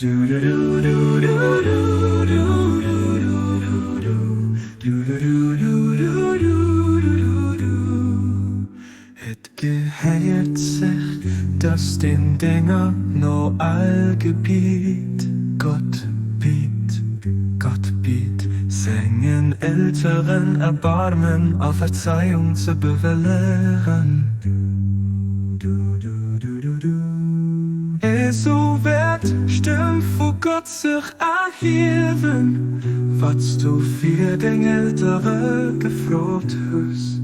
Het geheilt sich, dass den Dinger no allgebiet. Gott biet, seinen älteren Erbarmen auf Verzeihung zu bewähren. So wird Stimm vor Gott sich erheben, was du für den Ältere gefroht hast,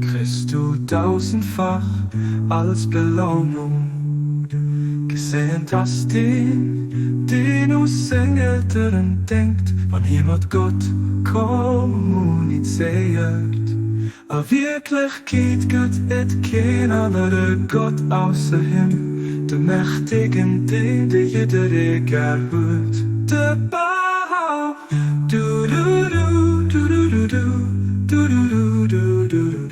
kriegst du tausendfach als Belohnung. Gesehen hast den aus den Älteren denkt, wann jemand Gott kommuniziert. Aber wirklich geht Gott et kein anderer Gott außer ihm, der Mächtigen, den die jeder gern wird. Der Bau, du du du du du du du du du du du du du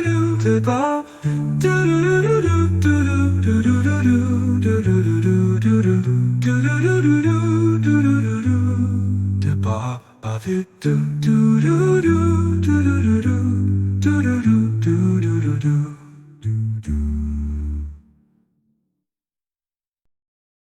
du der Bau, du du du du du du du du du du.